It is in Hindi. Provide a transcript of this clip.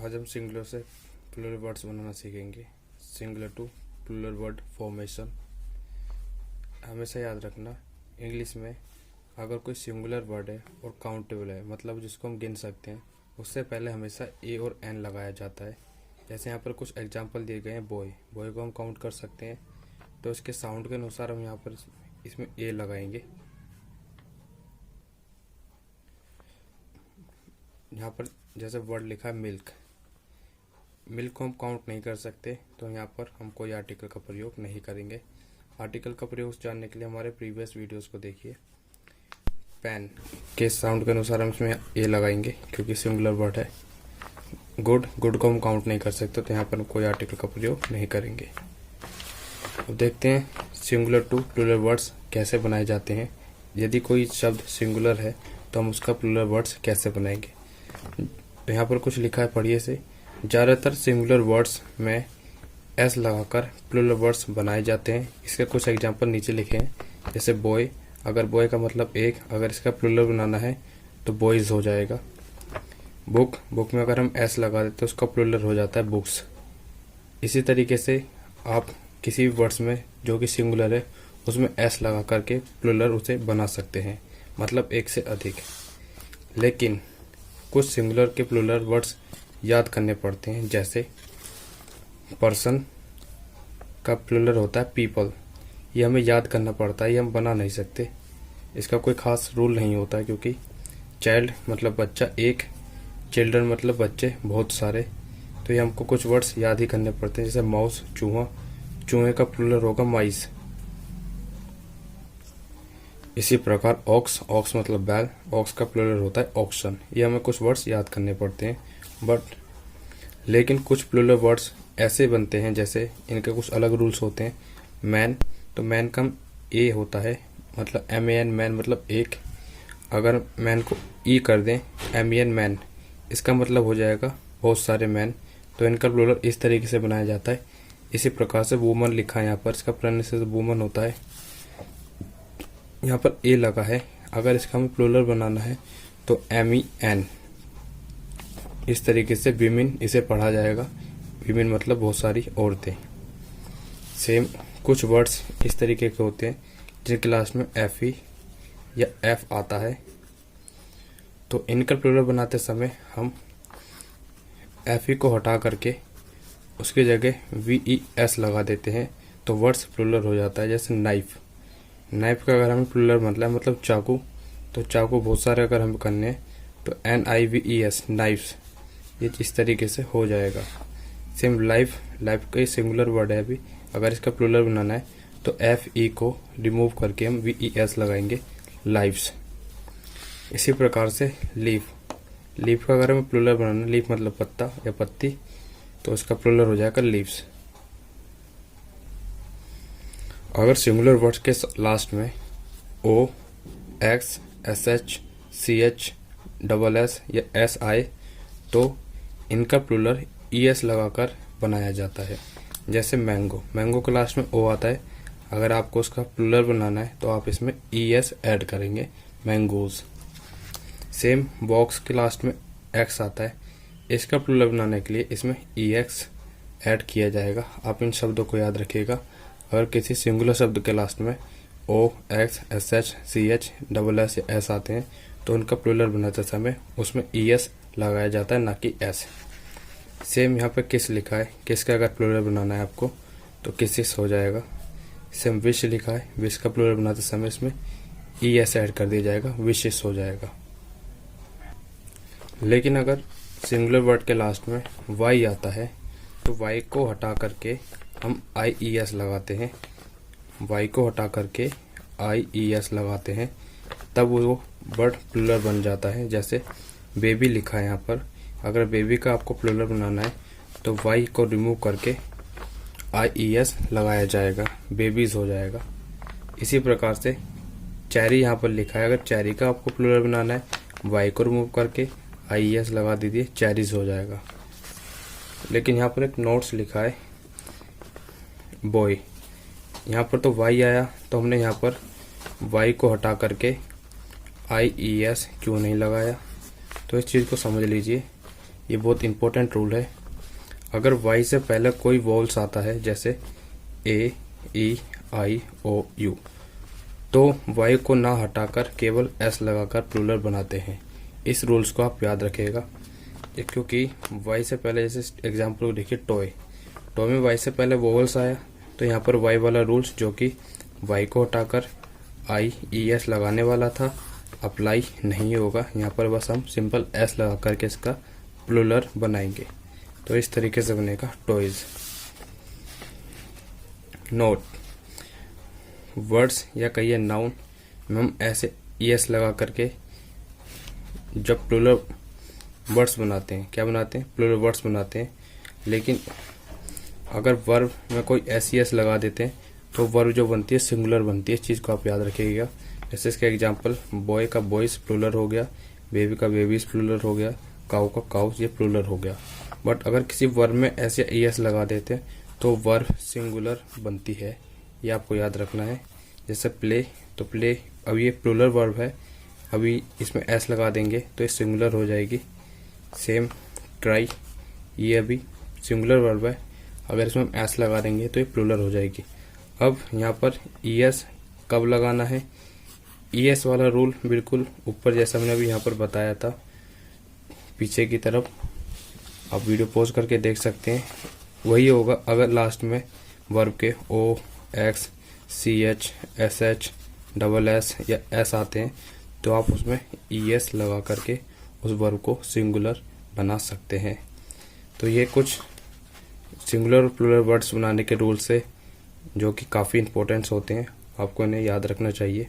आज हम सिंगुलर से प्लूरल वर्ड्स बनाना सीखेंगे। Singular to plural word formation. हमेशा याद रखना, इंग्लिश में अगर कोई सिंगुलर वर्ड है और काउंटेबल है, मतलब जिसको हम गिन सकते हैं, उससे पहले हमेशा ए और एन लगाया जाता है। जैसे यहाँ पर कुछ एग्जांपल दिए गए हैं। बॉय को हम काउंट कर सकते हैं, तो इसके साउंड के अनुसार हम यहाँ पर इसमें ए लगाएंगे। यहाँ पर जैसे वर्ड लिखा है मिल्क को हम काउंट नहीं कर सकते, तो यहाँ पर हम कोई आर्टिकल का प्रयोग नहीं करेंगे। आर्टिकल का प्रयोग जानने के लिए हमारे प्रीवियस वीडियोस को देखिए। पेन के साउंड के अनुसार हम इसमें ए लगाएंगे क्योंकि सिंगुलर वर्ड है। गुड को हम काउंट नहीं कर सकते, तो यहाँ पर हम कोई आर्टिकल का प्रयोग नहीं करेंगे। अब देखते हैं सिंगुलर टू प्लूरल वर्ड्स कैसे बनाए जाते हैं। यदि कोई शब्द सिंगुलर है तो हम उसका प्लूरल वर्ड्स कैसे बनाएंगे। तो यहाँ पर कुछ लिखा है, पढ़िए से। ज़्यादातर सिंगुलर वर्ड्स में एस लगाकर प्लूरल वर्ड्स बनाए जाते हैं। इसके कुछ एग्जांपल नीचे लिखे हैं। जैसे बॉय, अगर बॉय का मतलब एक, अगर इसका प्लूरल बनाना है तो बॉयज हो जाएगा। बुक में अगर हम एस लगा देते तो उसका प्लूरल हो जाता है बुक्स। इसी तरीके से आप किसी भी वर्ड्स में जो कि सिंगुलर है उसमें एस लगा करके प्लूरल उसे बना सकते हैं, मतलब एक से अधिक। लेकिन कुछ सिंगुलर के प्लूरल वर्ड्स याद करने पड़ते हैं। जैसे पर्सन का प्लूरल होता है पीपल, ये हमें याद करना पड़ता है, ये हम बना नहीं सकते। इसका कोई खास रूल नहीं होता है, क्योंकि चाइल्ड मतलब बच्चा एक, चिल्ड्रन मतलब बच्चे बहुत सारे, तो ये हमको कुछ वर्ड्स याद ही करने पड़ते हैं। जैसे माउस चूहे का प्लूरल होगा माइस। इसी प्रकार ऑक्स मतलब बैल, ऑक्स का प्लूरल होता है ऑक्शन। ये हमें कुछ वर्ड्स याद करने पड़ते हैं। लेकिन कुछ प्लूरल वर्ड्स ऐसे बनते हैं, जैसे इनके कुछ अलग रूल्स होते हैं। मैन, तो मैन का ए होता है, मतलब MAN मैन मतलब एक। अगर मैन को ई कर दें MEN मैन, इसका मतलब हो जाएगा बहुत सारे मैन। तो इनका प्लूरल इस तरीके से बनाया जाता है। इसी प्रकार से वुमन लिखा है यहाँ पर, इसका प्रोनाउंसिएशन वुमन होता है। यहाँ पर ए लगा है, अगर इसका हमें प्लूरल बनाना है तो MEN। इस तरीके से विमेन इसे पढ़ा जाएगा। विमेन मतलब बहुत सारी औरतें। सेम कुछ वर्ड्स इस तरीके के होते हैं जिनके लास्ट में FE या F आता है, तो इनका प्लूरल बनाते समय हम FE को हटा करके उसकी जगह VES लगा देते हैं, तो वर्ड्स प्लूरल हो जाता है। जैसे नाइफ का अगर हमें प्लूरल मतलब चाकू, तो चाकू बहुत सारे अगर हम करने हैं तो NIVES नाइफ्स, ये इस तरीके से हो जाएगा। सेम लाइफ का सिंगुलर वर्ड है अभी, अगर इसका प्लूरल बनाना है तो FE को रिमूव करके हम VES लगाएंगे, लाइफ्स। इसी प्रकार से लीफ का अगर हमें प्लूरल बनाना है, लीफ मतलब पत्ता या पत्ती, तो इसका प्लूरल हो जाएगा लीव्स। अगर सिंगुलर वर्ड्स के लास्ट में O, X, SH, CH, SS या S आए तो इनका प्लूरल ES लगाकर बनाया जाता है। जैसे मैंगो के लास्ट में O आता है, अगर आपको उसका प्लूरल बनाना है तो आप इसमें ES ऐड करेंगे, मैंगोज। सेम बॉक्स के लास्ट में X आता है, इसका प्लूरल बनाने के लिए इसमें EX ऐड किया जाएगा। आप इन शब्दों को याद रखिएगा। अगर किसी सिंगुलर शब्द के लास्ट में O, X, SH, CH, SS या S आते हैं तो उनका प्लूरल बनाते समय उसमें ES लगाया जाता है, ना कि S। सेम यहाँ पे किस लिखा है, किस का अगर प्लूरल बनाना है आपको तो किसिस हो जाएगा। सेम विश लिखा है, विश का प्लूरल बनाते समय इसमें ES ऐड कर दिया जाएगा, विशेस हो जाएगा। लेकिन अगर सिंगुलर वर्ड के लास्ट में Y आता है तो Y को हटा करके हम IES लगाते हैं। Y को हटा करके IES लगाते हैं, तब वो वर्ड प्लूरल बन जाता है। जैसे बेबी लिखा है यहाँ पर, अगर बेबी का आपको प्लूरल बनाना है तो Y को रिमूव करके IES लगाया जाएगा, बेबीज हो जाएगा। इसी प्रकार से चेरी यहाँ पर लिखा है, अगर चेरी का आपको प्लूरल बनाना है Y को रिमूव करके IES लगा दीजिए, चेरीज हो जाएगा। लेकिन यहाँ पर एक नोट्स लिखा है बॉय, यहाँ पर तो Y आया तो हमने यहाँ पर Y को हटा करके IES क्यों नहीं लगाया, तो इस चीज़ को समझ लीजिए। ये बहुत इंपॉर्टेंट रूल है। अगर वाई से पहले कोई वॉवल्स आता है जैसे ए, ई, आई, ओ, यू, तो वाई को ना हटाकर केवल एस लगाकर प्लूरल बनाते हैं। इस रूल्स को आप याद रखिएगा, क्योंकि वाई से पहले, जैसे एग्जाम्पल देखिए टॉय में वाई से पहले वोवल्स आया, तो यहाँ पर वाई वाला रूल्स जो कि वाई को हटाकर आई, ई, एस लगाने वाला था, अप्लाई नहीं होगा। यहाँ पर बस हम सिंपल एस लगा करके इसका प्लूरल बनाएंगे। तो इस तरीके से बनेगा टॉयज। नोट, वर्ड्स या कहिए नाउन में हम ऐसे एस लगा करके जब प्लूरल वर्ड्स बनाते हैं, क्या बनाते हैं, प्लूरल वर्ड्स बनाते हैं। लेकिन अगर वर्ब में कोई एस लगा देते हैं तो वर्ब जो बनती है सिंगुलर बनती है। इस चीज़ को आप याद रखिएगा। जैसे इसका एग्जांपल, बॉय का बॉयज प्लूरल हो गया, बेबी का बेबीज प्लूरल हो गया, काऊ का काउस ये प्लूरल हो गया। बट अगर किसी वर्ब में ऐसे एस लगा देते हैं तो वर्ब सिंगुलर बनती है, ये आपको याद रखना है। जैसे प्ले, तो प्ले अब ये प्लूरल वर्ब है, अभी इसमें एस लगा देंगे तो ये सिंगुलर हो जाएगी। सेम ट्राई, ये अभी सिंगुलर वर्ब है, अगर इसमें हम एस लगा देंगे तो ये प्लूरल हो जाएगी। अब यहाँ पर ई एस कब लगाना है, ई एस वाला रूल बिल्कुल ऊपर जैसा मैंने अभी यहाँ पर बताया था पीछे की तरफ, आप वीडियो पॉज करके देख सकते हैं, वही होगा। अगर लास्ट में वर्ब के O, X, C H, S H, double S या एस आते हैं तो आप उसमें ई एस लगा करके उस वर्ब को सिंगुलर बना सकते हैं। तो ये कुछ सिंगुलर और प्लूरल वर्ड्स बनाने के रूल्स है जो कि काफ़ी इंपॉर्टेंट्स होते हैं, आपको इन्हें याद रखना चाहिए।